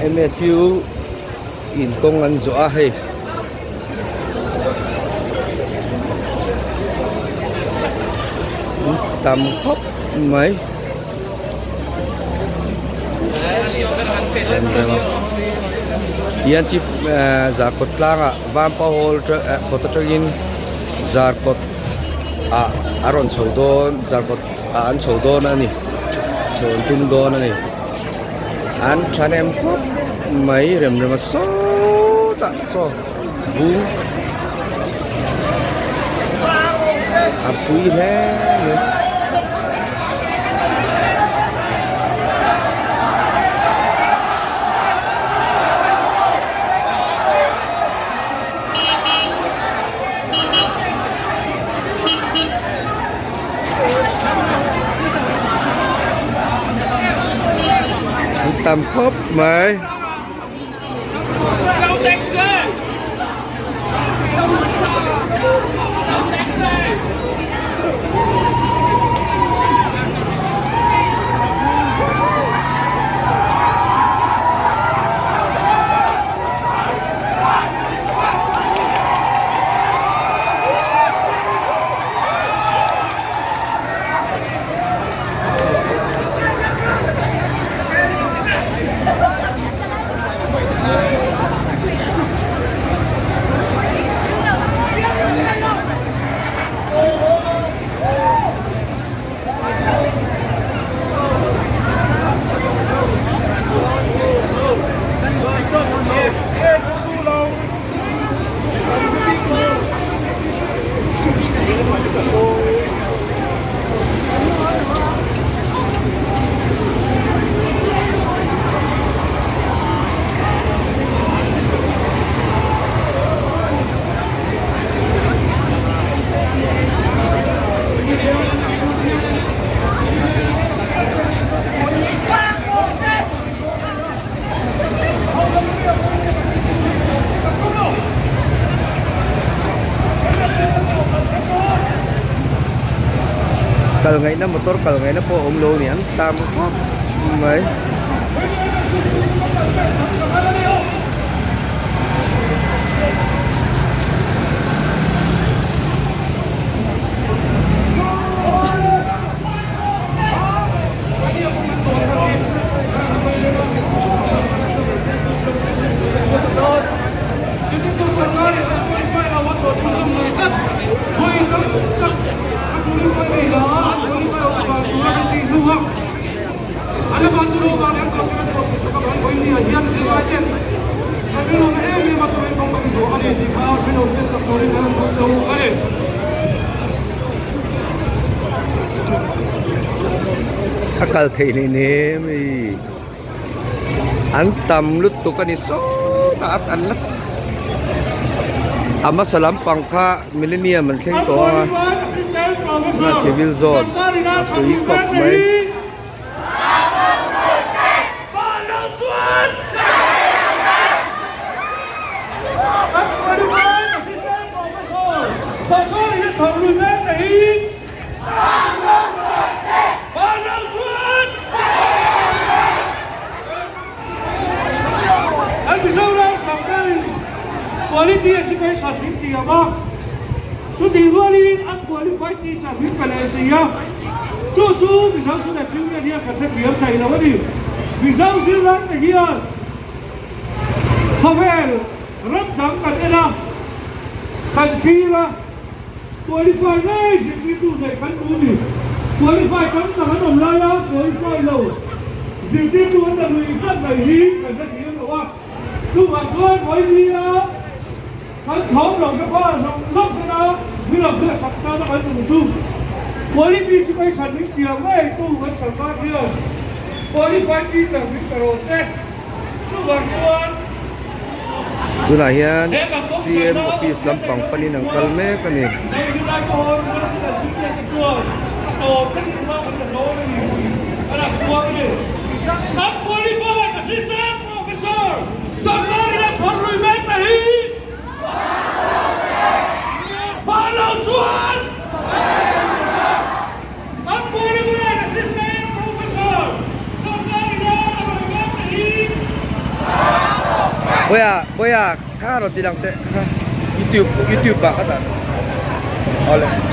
MSU in kawng an zawh hei tam khóc mấy yan chip za kot langa vam pa hol kot tragin zar kot aron chodon zar kot an chodon ani chon tum don ani an thanem khop mấy rem rem so ta so bu khawpui he tầm khớp mày kalau ngayon na motor, kalau ngayon na po umlo niyan, tama po, may. Akal thei ni mi an tam lut tu kan iso taat an lat ama salam pangkha millennium man thleng to na civil zone tui kop mai quality education hindi ba? Tudi wali at qualified teacher min Malaysia. Cucu bisa sudah ciumnya dia kata biar kain apa ni? Bisa silat dia. Havel rap jangkat enak. Kan kira qualified ni segitu deh kan budi. Qualified kan tangan omlaya qualified lo. Segitu anda luikat bayi kata dia bawa. Tu macam bayi dia. Kan tháo đồng cái bao sọc sọc cái đó, như là cái sọc ta nó cái tùng chung. Quality chứ cái sản品tiền ấy tu vẫn sản phát kia. Quality đi sản品process. Tu vẫn xuân. Tu lah yan. CM office lampang panin ng kalme kani. Saya sudah pohon, saya sudah siapkan kesuan. Atau tadi mau kita tahu ni. Anak buah ini. Unqualified assistant professor. Sampai dah cari mata hi. Balau Tuan! Unqualified assistant professor. Sampai dah cari mata hi. Boya, karo tilang te YouTube ba kata. Oleh.